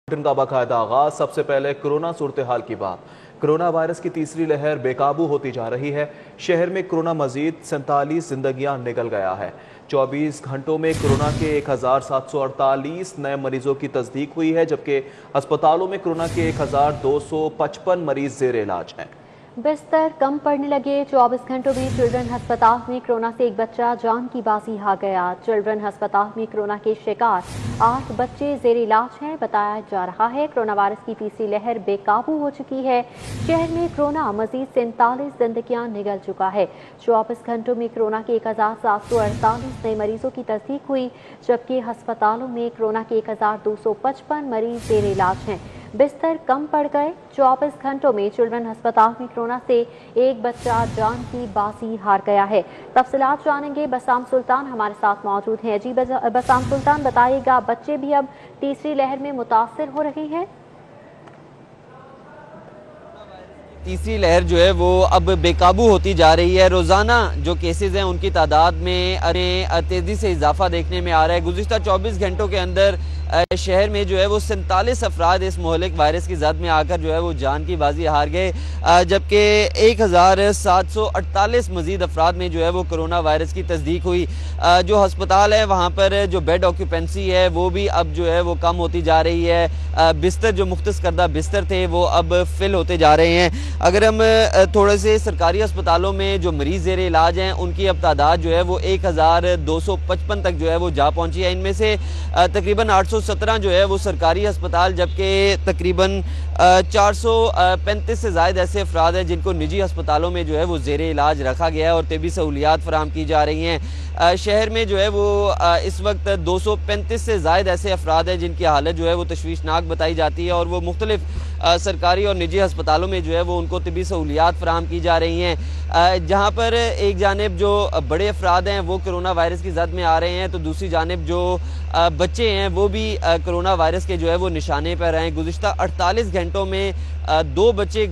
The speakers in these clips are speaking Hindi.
बुलेटिन का बाकायदा आगाज। सबसे पहले कोरोना सूरत हाल की बात। कोरोना वायरस की तीसरी लहर बेकाबू होती जा रही है। शहर में कोरोना मजीद 47 जिंदगियां निकल गया है। 24 घंटों में कोरोना के 1748 नए मरीजों की तस्दीक हुई है, जबकि अस्पतालों में कोरोना के 1255 मरीज जेर इलाज हैं। बिस्तर कम पड़ने लगे। 24 घंटों में चिल्ड्रन अस्पताल में कोरोना से एक बच्चा जान की बाजी हार गया। चिल्ड्रन अस्पताल में कोरोना के शिकार 8 बच्चे जेर इलाज हैं। बताया जा रहा है कोरोना वायरस की तीसरी लहर बेकाबू हो चुकी है। शहर में कोरोना मजीद 47 जिंदगियां निगल चुका है। 24 घंटों में कोरोना के 1748 नए मरीजों की तस्दीक हुई, जबकि अस्पतालों में कोरोना के 1255 मरीज जेर इलाज हैं। बिस्तर कम पड़ गए। 24 घंटों में चिल्ड्रन अस्पताल में कोरोना से एक बच्चा जान की बाजी हार गया है। तफसीलात जानेंगे। बसाम सुल्तान हमारे साथ मौजूद हैं। जी बसाम सुल्तान, बताइएगा, बच्चे भी अब तीसरी लहर में मुतासर हो रहे हैं? तीसरी लहर जो है वो अब बेकाबू होती जा रही है। रोज़ाना जो केसेस हैं उनकी तादाद में तेज़ी से इजाफा देखने में आ रहा है। गुज़िश्ता 24 घंटों के अंदर शहर में जो है वो 47 अफराद इस मोहलिक वायरस की जद में आकर जो है वो जान की बाजी हार गए, जबकि 1748 मजीद अफराद में जो है वो कोरोना वायरस की तस्दीक हुई। जो हस्पताल है वहाँ पर जो बेड ऑक्यूपेंसी है वो भी अब जो है वो कम होती जा रही है। बिस्तर जो मुख्तस करदा बिस्तर थे वो अब फिल होते जा रहे हैं। अगर हम थोड़े से सरकारी अस्पतालों में जो मरीज ज़ेर इलाज हैं उनकी अब तादाद जो है वो 1255 तक जो है वो जा पहुँची है। इनमें से तकरीबन 817 जो है वो सरकारी अस्पताल, जबकि तकरीबन 435 से ज़ायद ऐसे अफराद हैं जिनको निजी अस्पतालों में जो है वो ज़ेर इलाज रखा गया है और तिब्बी सहूलियात फराहम की जा रही हैं। शहर में जो है वो इस वक्त 235 से ज़ायद ऐसे अफराद हैं जिनकी हालत जो है वो तशवीशनाक बताई जाती है और वो मुख्तलिफ सरकारी और निजी अस्पतालों में जो है वो उनको तिब्बी सहूलियात फराहम की जा रही हैं। जहाँ पर एक जानिब जो बड़े अफराद हैं वो कोरोना वायरस की जद में आ रहे हैं, तो दूसरी जानिब जो बच्चे हैं वो भी कोरोना वायरस के जो है वो निशाने पर हैं। गुज़िश्ता 48 घंटों में 2 बच्चे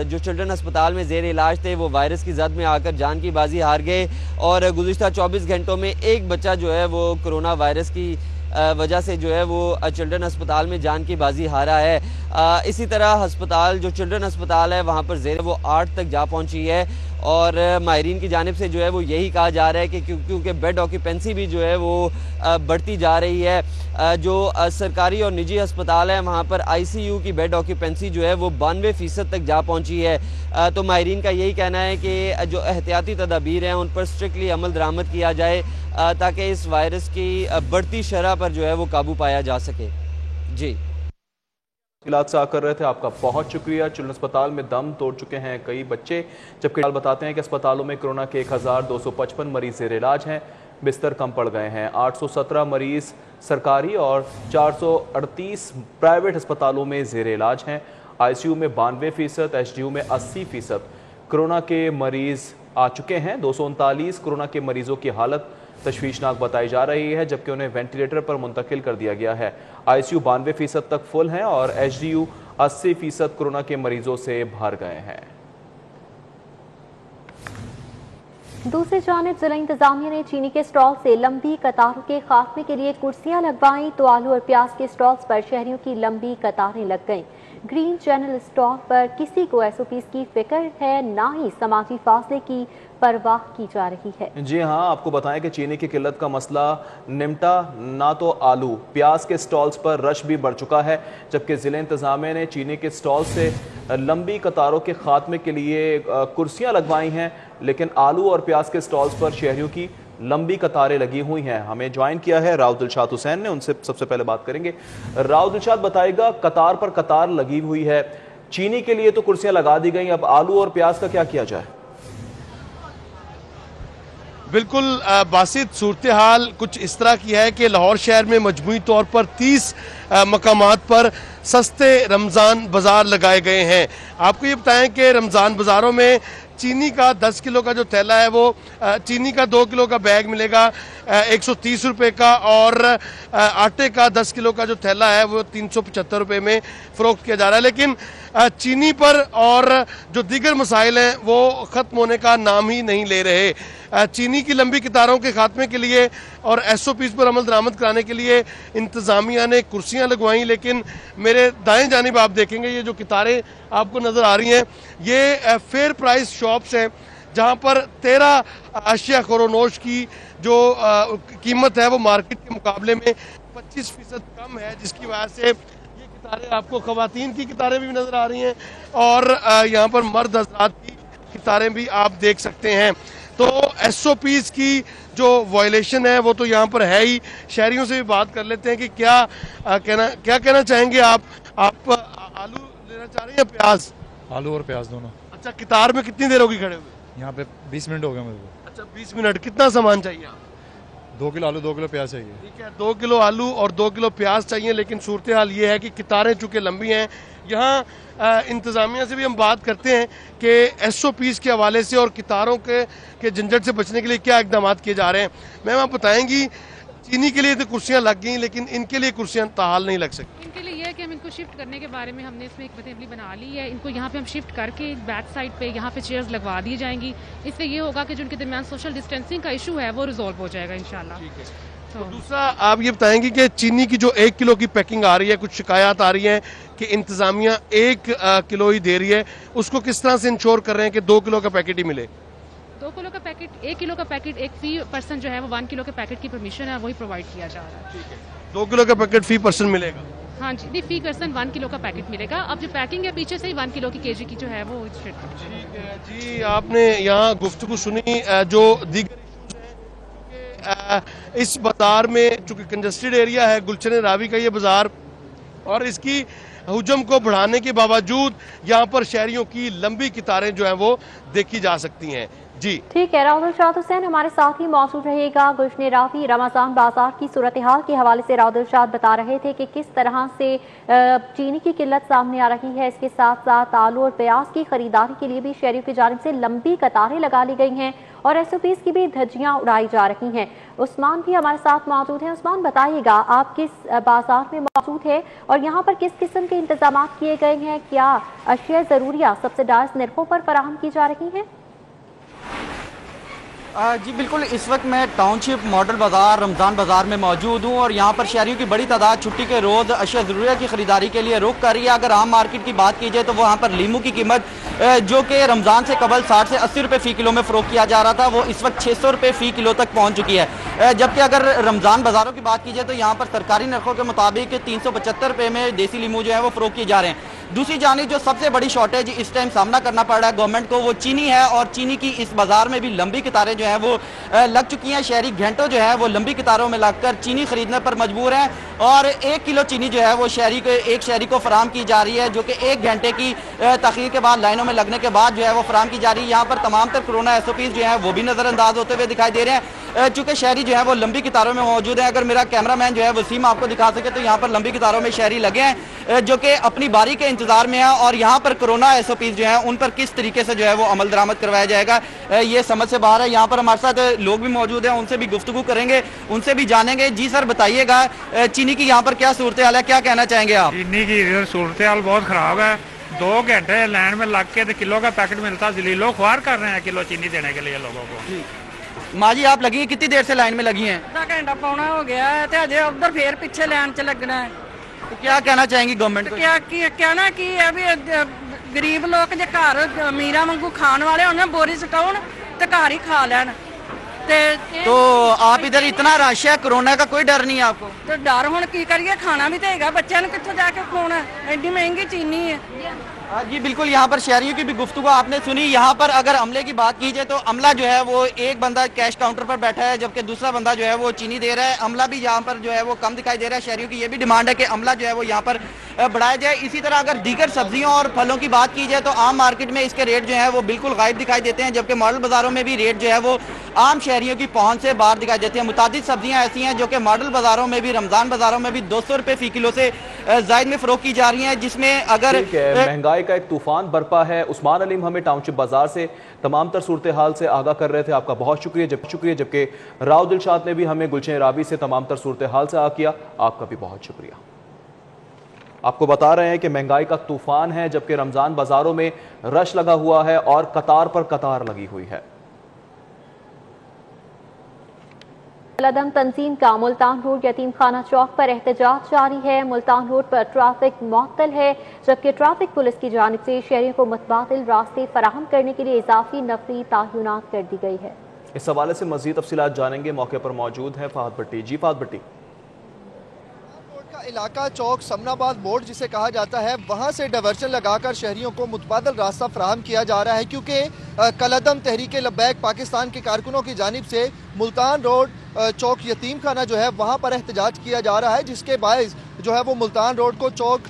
जो चिल्ड्रन अस्पताल में ज़ेर इलाज थे वो वायरस की जद में आकर जान की बाजी हार गए और गुज़िश्ता 24 घंटों में एक बच्चा जो है वो कोरोना वायरस की वजह से जो है वो चिल्ड्रन अस्पताल में जान की बाजी हारा है। इसी तरह अस्पताल जो चिल्ड्रन अस्पताल है वहाँ पर ज़ेर वो 8 तक जा पहुँची है और माहिरीन की जानिब से जो है वो यही कहा जा रहा है कि क्योंकि बेड ऑक्यूपेंसी भी जो है वो बढ़ती जा रही है। जो सरकारी और निजी अस्पताल है वहाँ पर ICU की बेड ऑक्यूपेंसी जो है वो 92% तक जा पहुँची है। तो माहिरीन का यही कहना है कि जो एहतियाती तदाबीर हैं उन पर स्ट्रिक्टली अमल दरामद किया जाए ताकि इस वायरस की बढ़ती शरह पर जो है वो काबू पाया जा सके। जी, इलाज से आकर रहे थे, आपका बहुत शुक्रिया। चिल्ड्रन अस्पताल में दम तोड़ चुके हैं कई बच्चे, जबकि बताते हैं कि अस्पतालों में कोरोना के 1255 मरीज जेर इलाज हैं। बिस्तर कम पड़ गए हैं। 817 मरीज सरकारी और 438 प्राइवेट अस्पतालों में जेर इलाज हैं। ICU में 92%, HDU में 80% कोरोना के मरीज आ चुके हैं। 239 कोरोना के मरीजों की हालत तशवीशनाक बताई जा रही है, जबकि उन्हें वेंटिलेटर पर मुंतकिल कर दिया गया है। ICU 92% तक फुल हैं और HDU 80% कोरोना के मरीजों से भर गए हैं। दूसरी जानिब जिला इंतजामिया ने चीनी के स्टॉल से लंबी कतारों के खात्मे के लिए कुर्सियां लगवाई, तो आलू और प्याज के स्टॉल्स पर शहरियों की लंबी कतारें लग गईं। ग्रीन चैनल स्टॉल पर किसी को SOPs की फिक्र है, ना ही समाजी फासले की परवाह की जा रही है। जी हाँ, आपको बताएं कि चीनी की किल्लत का मसला निमटा ना, तो आलू प्याज के स्टॉल्स पर रश भी बढ़ चुका है, जबकि जिला इंतजामिया ने चीनी के स्टॉल से लंबी कतारों के खात्मे के लिए कुर्सियां लगवाई हैं, लेकिन आलू और प्याज के स्टॉल्स पर शहरियों की लंबी कतारें लगी हुई हैं। हमें ज्वाइन किया है राव दिलशाद हुसैन ने, उनसे सबसे पहले बात करेंगे। राव दिलशाद, बताएगा, कतार पर कतार लगी हुई है, चीनी के लिए तो कुर्सियां लगा दी गई, अब आलू और प्याज का क्या किया जाए? बिल्कुल बासित, सूरत हाल कुछ इस तरह की है कि लाहौर शहर में मजमूई तौर पर 30 मकामात पर सस्ते रमज़ान बाज़ार लगाए गए हैं। आपको ये बताएं कि रमज़ान बाज़ारों में चीनी का 10 किलो का जो थैला है वो चीनी का 2 किलो का बैग मिलेगा, 130 रुपये का, और आटे का 10 किलो का जो थैला है वो 375 रुपये में फ़रोख्त किया जा रहा है। लेकिन चीनी पर और जो दीगर मसाइल हैं वो ख़त्म होने का नाम ही नहीं ले रहे। चीनी की लंबी कतारों के खात्मे के लिए और SOPs पर अमल दरामद कराने के लिए इंतज़ामिया ने कुर्सियां लगवाई, लेकिन मेरे दाएं जानिब आप देखेंगे ये जो कतारें आपको नज़र आ रही हैं ये फेयर प्राइस शॉप्स हैं, जहां पर 13 अशिया खोरोनोश की जो कीमत है वो मार्केट के मुकाबले में 25% कम है, जिसकी वजह से ये कतारें आपको ख़वातीन की कतारें भी नज़र आ रही हैं और यहाँ पर मर्द हज़रात की कतारें भी आप देख सकते हैं। तो SOPs की जो वायलेशन है वो तो यहाँ पर है ही। शहरियों से भी बात कर लेते हैं कि क्या कहना चाहेंगे आप आलू लेना चाह रहे हैं या प्याज? आलू और प्याज दोनों। अच्छा, कतार में कितनी देर होगी खड़े हुए? यहाँ पे 20 मिनट हो गए मेरे को। अच्छा, 20 मिनट। कितना सामान चाहिए आप? 2 किलो आलू 2 किलो प्याज चाहिए। ठीक है, 2 किलो आलू और 2 किलो प्याज चाहिए। लेकिन सूरत हाल ये है कि कतारें चूँकि लंबी हैं, यहाँ इंतज़ामिया से भी हम बात करते हैं कि SOPs के हवाले से और कतारों के झंझट से बचने के लिए क्या इकदाम किए जा रहे हैं। मैम आप बताएंगी, चीनी के लिए तो कुर्सियाँ लग गई, लेकिन इनके लिए कुर्सियाँ ताहाल नहीं लग सकती। इनके लिए यह है कि हम इनको शिफ्ट करने के बारे में हमने इसमें एक असेंबली बना ली है। इनको यहाँ पे हम शिफ्ट करके बैक साइड पे यहाँ पे चेयर्स लगवा दी जाएंगी। इससे ये होगा कि जो उनके दरमियान सोशल डिस्टेंसिंग का इशू है वो रिजॉल्व हो जाएगा इंशाल्लाह। तो दूसरा आप ये बताएंगे कि चीनी की जो 1 किलो की पैकिंग आ रही है, कुछ शिकायत आ रही है कि इंतज़ामिया 1 किलो ही दे रही है, उसको किस तरह से इंश्योर कर रहे हैं कि 2 किलो का पैकेट ही मिले? 2 किलो का पैकेट, 1 किलो का पैकेट, एक फी पर्सन जो है वो 1 किलो के पैकेट की परमिशन है वही प्रोवाइड किया जा रहा है। ठीक है, 2 किलो का पैकेट फी पर्सन मिलेगा? हाँ जी, फी पर्सन 1 किलो का पैकेट मिलेगा। अब जो पैकिंग है पीछे से ही 1 किलो की केजी की जो है वो। ठीक है जी, आपने यहाँ गुफ्तगू सुनी जो दीगर इस बाजार में, चूंकि कंजस्टेड एरिया है, गुलशन रावी का ये बाजार, और इसकी हुजम को बढ़ाने के बावजूद यहाँ पर शहरियों की लंबी कतारें जो हैं वो देखी जा सकती हैं। जी ठीक है, राहुल शाद हुसैन हमारे साथ ही मौजूद रहेगा। गुलशन रावी रमजान बाजार की सूरत हाल के हवाले से राहुल शाद बता रहे थे कि किस तरह से चीनी की किल्लत सामने आ रही है। इसके साथ साथ आलू और प्याज की खरीदारी के लिए भी शहरियों की जानिब से लंबी कतारें लगा ली गई हैं और SOPs की भी धज्जियां उड़ाई जा रही हैं। उस्मान भी हमारे साथ मौजूद हैं। उस्मान बताइएगा, आप किस बाजार में मौजूद है और यहाँ पर किस किस्म के इंतजाम किए गए हैं? क्या अशिया ज़रूरिया सब्सिडाइज निर्खों पर फराहम की जा रही हैं? जी बिल्कुल, इस वक्त मैं टाउनशिप मॉडल बाज़ार रमज़ान बाज़ार में मौजूद हूँ और यहाँ पर शहरियों की बड़ी तादाद छुट्टी के रोज़ अशिया ज़रूरिया की ख़रीदारी के लिए रुक कर रही है। अगर आम मार्केट की बात की जाए तो वहाँ पर लीमू की कीमत जो कि रमज़ान से कबल 60 से 80 रुपये फ़ी किलो में फ़रोख्त किया जा रहा था, वो इस वक्त 600 रुपये फ़ी किलो तक पहुँच चुकी है। जबकि अगर रमज़ान बाज़ारों की बात की जाए तो यहाँ पर सरकारी नरखों के मुताबिक 375 रुपये में देसी लीमू जो है वो फ़रोख्त किए जा रहे हैं। दूसरी जानिब जो सबसे बड़ी शॉर्टेज इस टाइम सामना करना पड़ रहा है गवर्नमेंट को, वो चीनी है और चीनी की इस बाजार में भी लंबी कतारें जो हैं वो लग चुकी हैं। शहरी घंटों जो है वो लंबी कतारों में लगकर चीनी खरीदने पर मजबूर हैं और 1 किलो चीनी जो है वो एक शहरी को फराम की जा रही है, जो कि 1 घंटे की तखीर के बाद लाइनों में लगने के बाद जो है वो फराम की जा रही है। यहाँ पर तमाम तर कोरोना SOPs जो है वो भी नज़रअंदाज होते हुए दिखाई दे रहे हैं, चूँकि शहरी जो है वो लंबी कतारों में मौजूद है। अगर मेरा कैमरामैन जो है वसीम आपको दिखा सके तो यहाँ पर लंबी कतारों में शहरी लगे हैं जो कि अपनी बारी के इंतजार में है और यहाँ पर कोरोना SOPs जो है उन पर किस तरीके से जो है वो अमल दरामद करवाया जाएगा ये समझ से बाहर है। यहाँ पर हमारे साथ लोग भी मौजूद हैं, उनसे भी गुफ्तगू करेंगे, उनसे भी जानेंगे। जी सर बताइएगा, चीनी की यहाँ पर क्या सूरत हाल है, क्या कहना चाहेंगे आप? चीनी की सूरत हाल बहुत ख़राब है। 2 घंटे लाइन में लग के किलो का पैकेट मिलता, जलीलो ख्वार कर रहे हैं किलो चीनी देने के लिए लोगों को। माँ जी आप लगी हैं, कितनी देर से लाइन में लगी हैं? आधा घंटा पौना हो गया है, अजय उधर फिर पीछे लाइन च लगना है। तो क्या कहना चाहेंगी गवर्नमेंट को? क्या कहना कि अभी गरीब लोग जो घर अमीरा वांगू खान वाले उन्हें बोरी सटाउन तो घर ही खा लैन। तो आप इधर इतना रश है, कोरोना का कोई डर नहीं है आपको? तो डर हुण की करिए, खाना भी तो है, बच्चों ने कितों जाके खाना, एडी महंगी चीनी है। जी बिल्कुल, यहाँ पर शहरियों की भी गुफ्तगू आपने सुनी। यहाँ पर अगर अमले की बात की जाए तो अमला जो है वो एक बंदा कैश काउंटर पर बैठा है जबकि दूसरा बंदा जो है वो चीनी दे रहा है। अमला भी यहाँ पर जो है वो कम दिखाई दे रहा है। शहरियों की ये भी डिमांड है कि अमला जो है वो यहाँ पर बढ़ाया जाए। इसी तरह अगर दीगर सब्जियों और फलों की बात की जाए तो आम मार्केट में इसके रेट जो है वो बिल्कुल गायब दिखाई देते हैं, जबकि मॉडल बाजारों में भी रेट जो है वो आम शहरियों की पहुंच से बाहर दिखाई देती है। मुतादिद सब्जियां ऐसी हैं जो कि मॉडल बाजारों में भी, रमजान बाजारों में भी 200 रुपए फी किलो से जायद में फरोख्त की जा रही हैं, जिसमें अगर महंगाई का एक तूफान बरपा है। उस्मान अलीम हमें टाउनशिप बाजार से तमाम तर सूरत हाल से आगाह कर रहे थे, आपका बहुत शुक्रिया। जबकि राव दिलशाद ने भी हमें गुलशन राबी से तमाम तर सूरत हाल से आगाह किया, आपका भी बहुत शुक्रिया। आपको बता रहे हैं कि महंगाई का तूफान है, जबकि रमजान बाजारों में रश लगा हुआ है और कतार पर कतार लगी हुई है। कलअदम तंजीम का मुल्तान रोड यतीम खाना चौक पर एहतजाज जारी है। मुल्तान रोड पर ट्रैफिक मुअत्तल है, जबकि ट्रैफिक पुलिस की जानिब से शहरियों को मुतबादिल रास्ते फराहम करने के लिए इजाफी नफरी तायुनात कर दी गई है। इस हवाले से मजीद तफसीलात जानेंगे, मौके पर मौजूद है फहद भट्टी। जी फहद भट्टी। इलाका चौक समनाबाद मोड़ जिसे कहा जाता है, वहां से डायवर्जन लगाकर शहरियों को मुतबादल रास्ता फराहम किया जा रहा है, क्योंकि कलअदम तहरीक लब्बैक पाकिस्तान के कारकुनों की जानिब से मुल्तान रोड चौक यतीम खाना जो है वहां पर एहतजाज किया जा रहा है, जिसके बायस जो है वो मुल्तान रोड को चौक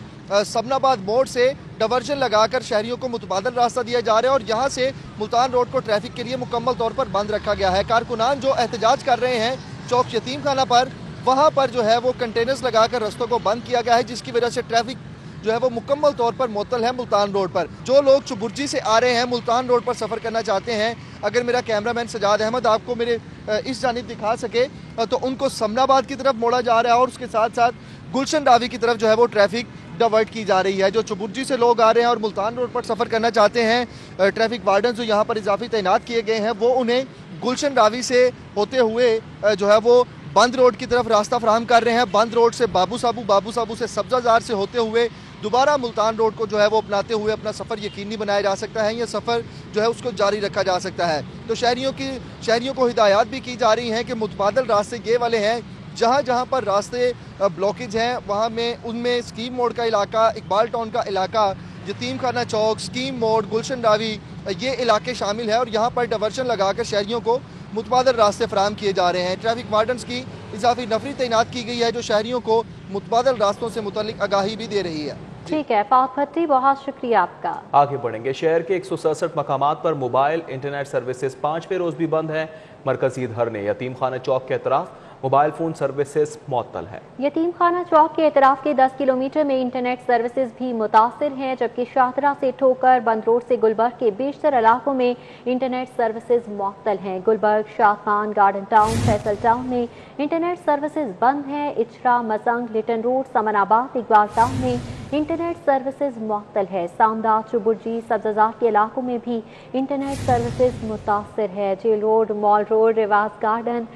समनाबाद मोड़ से डायवर्जन लगाकर शहरियों को मुतबादल रास्ता दिया जा रहा है और यहाँ से मुल्तान रोड को ट्रैफिक के लिए मुकम्मल तौर पर बंद रखा गया है। कारकुनान जो एहतजाज कर रहे हैं चौक यतीम खाना पर, वहाँ पर जो है वो कंटेनर्स लगाकर रस्तों को बंद किया गया है, जिसकी वजह से ट्रैफिक जो है वो मुकम्मल तौर पर मुअत्तल है मुल्तान रोड पर। जो लोग चुबुर्जी से आ रहे हैं, मुल्तान रोड पर सफ़र करना चाहते हैं, अगर मेरा कैमरामैन सजाद अहमद आपको मेरे इस जानिब दिखा सके तो उनको समनाबाद की तरफ मोड़ा जा रहा है और उसके साथ साथ गुलशन रावी की तरफ जो है वो ट्रैफिक डाइवर्ट की जा रही है। जो चुबुर्जी से लोग आ रहे हैं और मुल्तान रोड पर सफ़र करना चाहते हैं, ट्रैफिक वार्डन जो यहाँ पर इजाफी तैनात किए गए हैं, वो उन्हें गुलशन रावी से होते हुए जो है वो बंद रोड की तरफ रास्ता फराहम कर रहे हैं। बंद रोड से बाबू साबू से सब्जाजार से होते हुए दोबारा मुल्तान रोड को जो है वो अपनाते हुए अपना सफ़र यकीनी बनाया जा सकता है, यह सफ़र जो है उसको जारी रखा जा सकता है। तो शहरियों को हिदायत भी की जा रही हैं कि मुतबादल रास्ते ये वाले हैं, जहाँ जहाँ पर रास्ते ब्लॉकेज हैं वहाँ में उनमें स्कीम मोड़ का इलाका, इकबाल टाउन का इलाका, यतीम खाना चौक, स्कीम मोड़, गुलशन रावी, ये इलाके शामिल है और यहाँ पर डाइवर्शन लगाकर शहरियों को मुतबादल रास्ते फराहम किए जा रहे हैं। ट्रैफिक वार्डन्स की इजाफी नफरी तैनात की गई है जो शहरियों को मुतबादल रास्तों से मुतल्लिक आगाही भी दे रही है। ठीक है फहद भट्टी, बहुत शुक्रिया आपका। आगे बढ़ेंगे। शहर के 167 मकामात पर मोबाइल इंटरनेट सर्विसेज 5वें रोज भी बंद है। मरकजी धरने यतीम खाना चौक के अतराफ मोबाइल फोन सर्विसेज मुअत्तल है। यतीम खाना चौक के एतराफ के 10 किलोमीटर में इंटरनेट सर्विसेज भी मुतासिर हैं, जबकि शाहदरा से ठोकर बंद रोड से गुलबर्ग के बेशतर इलाकों में इंटरनेट सर्विसेज मुअत्तल हैं। Gulberg, Shahkhan, garden town, Faisal town में इंटरनेट सर्विसेज बंद हैं। Ichhra, Mozang, Lytton road, Samanabad, Iqbal town में इंटरनेट सर्विसेज मुअत्तल है। सामदा, चुबुर्जी, सब्जाजार के इलाकों में भी इंटरनेट सर्विसेज मुतासिर है। जेल रोड, मॉल रोड, रिवाज गार्डन,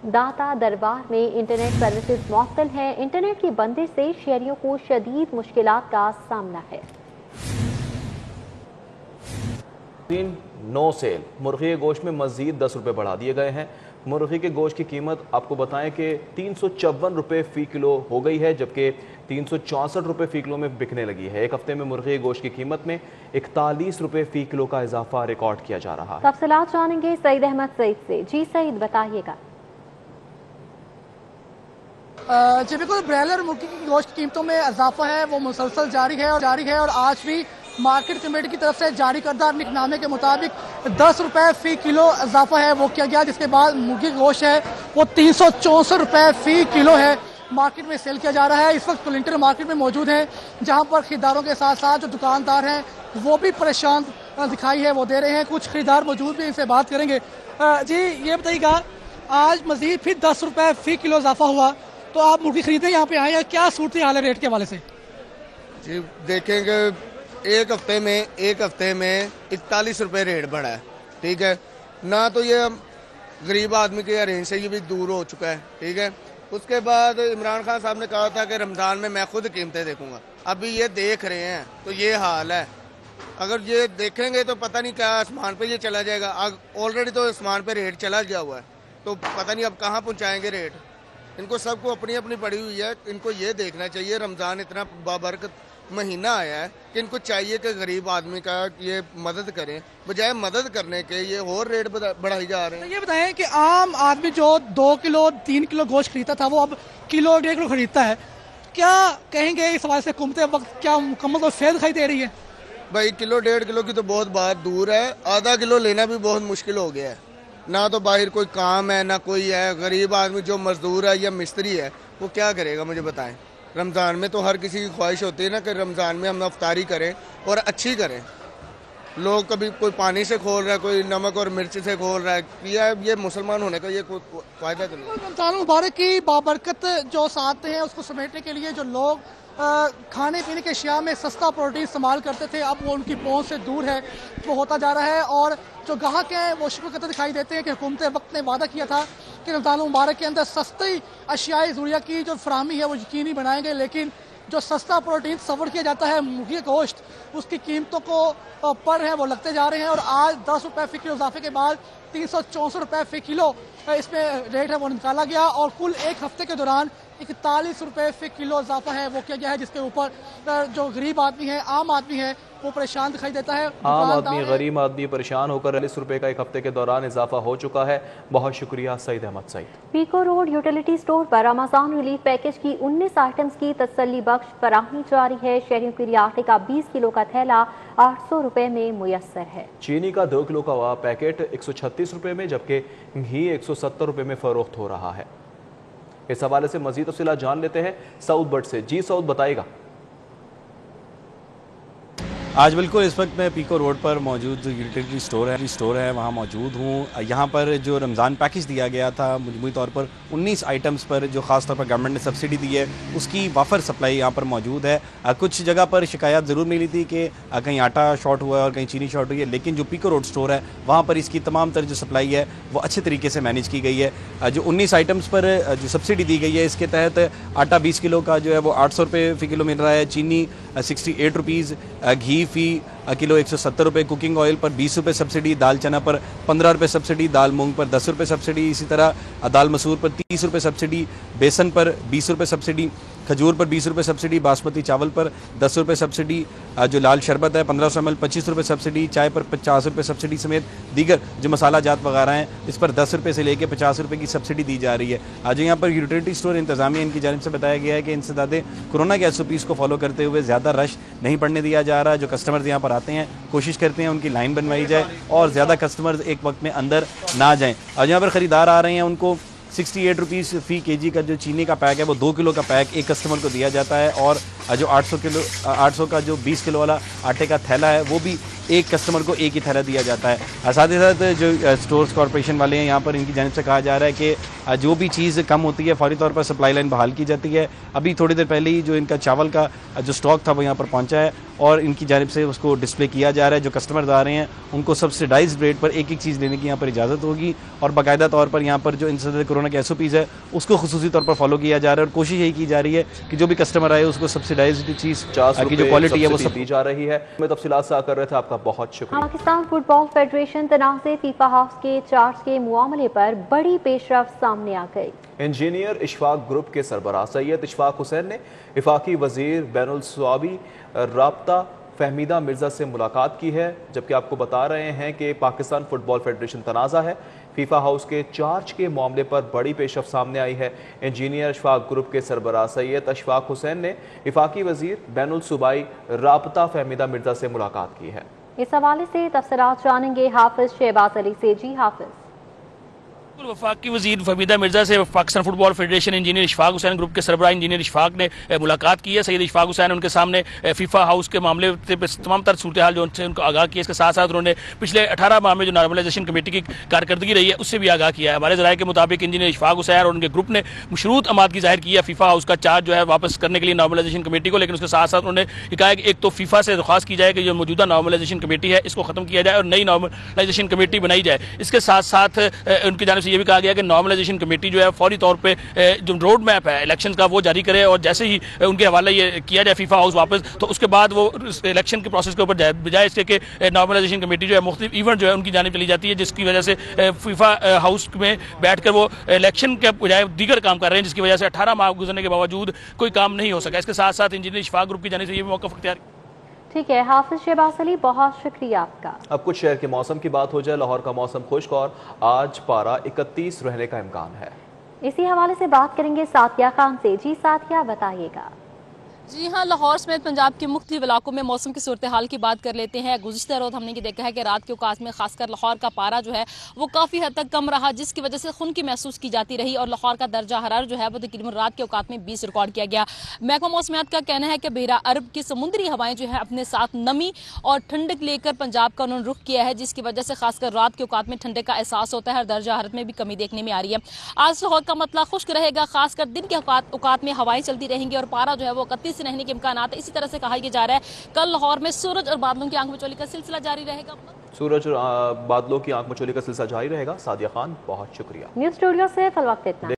दाता दरबार में इंटरनेट सर्विसेज मुअत्तल है। इंटरनेट की बंदिश से शहरियों को शदीद मुश्किलात का सामना है। नो सेल मुर्गी के गोश्त में मजीद 10 रुपये बढ़ा दिए गए हैं। मुर्गी के गोश्त की कीमत आपको बताएं कि 354 रुपये फ़ी किलो हो गई है, जबकि 364 रुपये फ़ी किलो में बिकने लगी है। एक हफ्ते में मुर्गी के गोश्त की कीमत में 41 रुपये फ़ी किलो का इजाफा रिकॉर्ड किया जा रहा है। तफसीलात जानेंगे सईद अहमद सईद से। जी सईद, बताइएगा। जी बिल्कुल, ब्रॉयलर मुर्गी की गोश्त की कीमतों में इजाफा है वो मुसलसल जारी है और आज भी मार्केट कमेटी की तरफ से जारी करदा निकनामे के मुताबिक 10 रुपये फ़ी किलो इजाफा है वो किया गया, जिसके बाद मुर्गी की गोश्त है वो 364 रुपये फ़ी किलो है मार्केट में सेल किया जा रहा है। इस वक्त कुलिंटर मार्केट में मौजूद है, जहां पर खरीदारों के साथ साथ जो दुकानदार हैं वो भी परेशान दिखाई है वो दे रहे हैं। कुछ खरीदार मौजूद भी, इनसे बात करेंगे। जी ये बताइएगा, आज मजीद फिर 10 रुपये फ़ी किलो इजाफा हुआ, तो आप मुर्गी खरीदने यहाँ पे आए हैं, क्या सूरत हाल है रेट के हवाले से? जी देखेंगे, एक हफ्ते में 41 रुपये रेट बढ़ा है। ठीक है ना, तो ये गरीब आदमी के रेंज से ये भी दूर हो चुका है। ठीक है, उसके बाद इमरान खान साहब ने कहा था कि रमज़ान में मैं खुद कीमतें देखूंगा। अभी ये देख रहे हैं तो ये हाल है। अगर ये देखेंगे तो पता नहीं क्या आसमान पे ये चला जाएगा। ऑलरेडी तो आसमान पे रेट चला गया हुआ है, तो पता नहीं अब कहाँ पहुँचाएंगे रेट। इनको सबको अपनी अपनी पड़ी हुई है। इनको ये देखना चाहिए, रमज़ान इतना बाबरकत महीना आया है कि इनको चाहिए कि गरीब आदमी का ये मदद करें, बजाय मदद करने के ये और रेट बढ़ाई जा रहे हैं। ये बताएं कि आम आदमी जो 2 किलो 3 किलो गोश्त खरीदता था वो अब किलो 1.5 किलो खरीदता है, क्या कहेंगे इस हवाले से? घूमते वक्त क्या मुकम्मल तो फेल दिखाई दे रही है? भाई किलो 1.5 किलो की तो बहुत बात दूर है, आधा किलो लेना भी बहुत मुश्किल हो गया है। ना तो बाहर कोई काम है ना कोई है। गरीब आदमी जो मजदूर है या मिस्त्री है वो क्या करेगा मुझे बताएं। रमज़ान में तो हर किसी की ख्वाहिश होती है ना कि रमज़ान में हम अफ्तारी करें और अच्छी करें। लोग कभी कोई पानी से खोल रहा है, कोई नमक और मिर्च से खोल रहा है। ये मुसलमान होने का ये कोई फायदा तो नहीं। रमज़ान मुबारक की बाबरकत जो साथ हैं उसको समेटने के लिए जो लोग खाने पीने के अशिया में सस्ता प्रोटीन इस्तेमाल करते थे, अब वो उनकी पहुंच से दूर है, वो होता जा रहा है। और जो ग्राहक हैं वो शुक्र करते दिखाई देते हैं कि हुकूमत वक्त ने वादा किया था कि रमज़ान मुबारक के अंदर सस्ती अशियाई ज़रूरिया की जो फराहमी है वो यकीनी बनाएंगे। लेकिन जो सस्ता प्रोटीन सफर किया जाता है मुर्गी गोश्त, उसकी कीमतों को पर है वो लगते जा रहे हैं। और आज 10 रुपये फ़ी किलो इजाफे के बाद 364 रुपये फ़ी किलो इसमें रेट है वो निकाला गया। और कुल एक हफ्ते के दौरान 41 रुपये फ़ी किलो इजाफा है वो किया गया है, जिसके ऊपर जो गरीब आदमी है, आम आदमी है, वो परेशान दिखाई देता है। आम आदमी, गरीब आदमी परेशान होकर 40 रुपये का एक हफ्ते के दौरान इजाफा हो चुका है। बहुत शुक्रिया Saeed Ahmed Saeed. Peco road utility store पर रमजान रिलीफ पैकेज की 19 आइटम्स की तसल्ली बख्श फराहमी जारी है। शहरियों के लिए आटे का 20 किलो का थैला 800 रुपये में मुयस्सर है। चीनी का 2 किलो का पैकेट 136 रुपये में, जबकि घी 170 रुपये में फरोख्त हो रहा है। इस हवाले से मजीद तफसीलात जान लेते हैं सऊद बट से। जी सऊद, बताइएगा। आज बिल्कुल इस वक्त मैं पीको रोड पर मौजूद यूटिलिटी स्टोर है वहाँ मौजूद हूँ। यहाँ पर जो रमज़ान पैकेज दिया गया था मजमूई तौर पर 19 आइटम्स पर जो ख़ास तौर पर गवर्नमेंट ने सब्सिडी दी है उसकी वाफर सप्लाई यहाँ पर मौजूद है। कुछ जगह पर शिकायत ज़रूर मिली थी कि कहीं आटा शॉर्ट हुआ है और कहीं चीनी शॉर्ट हुई है, लेकिन जो पीको रोड स्टोर है वहाँ पर इसकी तमाम तरह जो सप्लाई है वो अच्छे तरीके से मैनेज की गई है। जो 19 आइटम्स पर जो सब्सिडी दी गई है इसके तहत आटा 20 किलो का जो है वो 800 रुपये फ़ी किलो मिल रहा है, चीनी 68 रुपीज़, घी फ़ी किलो 170 रुपये, कुकिंग ऑयल पर 20 रुपये सब्सिडी, दाल चना पर 15 रुपये सब्सिडी, दाल मूंग पर 10 रुपये सब्सिडी, इसी तरह दाल मसूर पर 30 रुपये सब्सिडी, बेसन पर 20 रुपये सब्सिडी, खजूर पर 20 रुपये सब्सिडी, बासमती चावल पर 10 रुपये सब्सिडी, जो लाल शरबत है 1500 ml 25 रुपये सब्सिडी, चाय पर 50 रुपये सब्सिडी समेत दीगर जो मसाला जात वगैरह हैं इस पर 10 रुपये से लेकर 50 रुपये की सब्सिडी दी जा रही है। आज यहाँ पर यूटिलिटी स्टोर इंतजामिया इनकी जानिब से बताया गया है कि इंसदादे कोरोना के SOPs को फॉलो करते हुए ज़्यादा रश नहीं पड़ने दिया जा रहा। जो कस्टमर्स यहाँ पर आते हैं कोशिश करते हैं उनकी लाइन बनवाई जाए और ज़्यादा कस्टमर्स एक वक्त में अंदर ना जाएँ। और यहाँ पर ख़रीदार आ रहे हैं उनको 68 रुपीज़ फ़ी केजी का जो चीनी का पैक है वो 2 किलो का पैक एक कस्टमर को दिया जाता है। और जो 800 का जो 20 किलो वाला आटे का थैला है वो भी एक कस्टमर को एक ही थैला दिया जाता है। साथ ही साथ जो स्टोर्स कॉरपोरेशन वाले हैं यहाँ पर इनकी जानिब से कहा जा रहा है कि जो भी चीज़ कम होती है फौरी तौर पर सप्लाई लाइन बहाल की जाती है। अभी थोड़ी देर पहले ही जो इनका चावल का जो स्टॉक था वो यहाँ पर पहुँचा है और इनकी जानिब से उसको डिस्प्ले किया जा रहा है। जो कस्टमर्स आ रहे हैं उनको सब्सिडाइज्ड रेट पर एक एक चीज़ लेने की यहाँ पर इजाज़त होगी और बाकायदा तौर पर यहाँ पर जो इंसदादे कोरोना के SOPs है उसको खुसूसी तौर पर फॉलो किया जा रहा है। और कोशिश यही की जा रही है कि जो भी कस्टमर आए उसको सब्सिडाइज्ड चीज़ की जो क्वालिटी है वो सब दी जा रही है। मैं तफसीलात से कर रहे थे, आपका बहुत शुक्रिया। पाकिस्तान फुटबॉल फेडरेशन तनाज़े फीफा हाउस के चार्ज के मामले पर बड़ी पेशरफ्त सामने आ गई। इंजीनियर इशफाक ग्रुप के सरबराह सैयद इशफाक हुसैन ने वफाकी वजीर बैनुल सवाबी राब्ता फहमीदा मिर्जा से मुलाकात की है, जबकि आपको बता रहे हैं कि पाकिस्तान फुटबॉल फेडरेशन तनाज़ा है। फीफा हाउस के चार्ज के मामले पर बड़ी पेशरफ्त सामने आई है। इंजीनियर इशफाक ग्रुप के सरबराह सैयद इशफाक हुसैन ने वफाकी वजीर बैनुल सूबाई राब्ता फहमीदा मिर्जा से मुलाकात की है। इस हवाले से तफसीलात जानेंगे हाफिज शहबाज अली से। जी हाफिज। वफाकी वजीर फहमीदा मिर्जा से Pakistan football federation engineer Ishfaq Hussain group के सरबराह इंजीनियर इशफाक ने मुलाकात की है। सैयद इशफाक हुसैन उनके सामने फीफा हाउस के मामले तमाम तर सूरत हाल जो उनसे उनको आगाह किया। इसके साथ साथ उन्होंने पिछले 18 माह में जो नॉर्मलाइजेशन कमेटी की कारकर्दगी रही है उससे भी आगाह किया है। हमारे ज़राए के मुताबिक इंजीनियर इशफाक हुसैन और उनके ग्रुप ने मशरूत आमादगी जाहिर की है फीफा हाउस का चार्ज जो है वापस करने के लिए नॉर्मलाइजेशन कमेटी को, लेकिन उसके साथ साथ उन्होंने कहा कि एक तो फीफा से दरख्वास्त की जाए कि जो मौजूदा नॉर्मलाइजेशन कमेटी है इसको खत्म किया जाए और नई नॉर्मलाइजेशन कमेटी बनाई जाए। इसके साथ साथ उनकी जानिब से ये भी कहा गया कि नॉर्मलाइजेशन कमेटी जो है फौरी तौर पे जो रोड मैप है इलेक्शन का वो जारी करे और जैसे ही उनके हवाले ये किया जाए फीफा हाउस वापस, तो उसके बाद वो इलेक्शन के प्रोसेस के ऊपर जाए, बजाय इसके कि नॉर्मलाइजेशन कमेटी जो है मुख्तलिफ इवेंट जो है उनकी जानिब चली जाती है, जिसकी वजह से फीफा हाउस में बैठकर वो इलेक्शन के बजाय दीगर काम कर रहे हैं, जिसकी वजह से 18 माह गुजरने के बावजूद कोई काम नहीं हो सका। इसके साथ साथ इंजीनियर इशफाक ग्रुप की जानिब से ये भी मौका अख्तियार। ठीक है हाफिज शहबाज अली, बहुत शुक्रिया आपका। अब कुछ शहर के मौसम की बात हो जाए। लाहौर का मौसम खुश्क और आज पारा 31 रहने का इम्कान है। इसी हवाले से बात करेंगे साथिया खान से। जी साथिया, बताइएगा। जी हाँ, लाहौर समेत पंजाब के मुख्तलिफ इलाकों में मौसम की सूरत हाल की बात कर लेते हैं। गुज़िश्ता रोज़ हमने ये देखा है कि रात के औकात में खासकर लाहौर का पारा जो है वो काफ़ी हद तक कम रहा, जिसकी वजह से खुनकी महसूस की जाती रही और लाहौर का दर्जा हरारत जो है वो तकरीबन रात के औकात में 20 रिकॉर्ड किया गया। महकमा मौसमियात का कहना है कि बहरा अरब की समुद्री हवाएं जो है अपने साथ नमी और ठंडक लेकर पंजाब का उन्होंने रुख किया है, जिसकी वजह से खासकर रात के औकात में ठंडक का एहसास होता है और दर्जा हरारत में भी कमी देखने में आ रही है। आज लाहौर का मतला खुश्क रहेगा, खासकर दिन के औकात में हवाएं चलती रहेंगी और पारा जो है वो 31 से रहने के इम्कान। इसी तरह से कहा जा रहा है कल लाहौर में सूरज और बादलों की आंख मिचौली का सिलसिला जारी रहेगा। सूरज और बादलों की आंख मिचौली का सिलसिला जारी रहेगा। सादिया खान, बहुत शुक्रिया। न्यूज़ स्टूडियो से फिल वक्त इतना।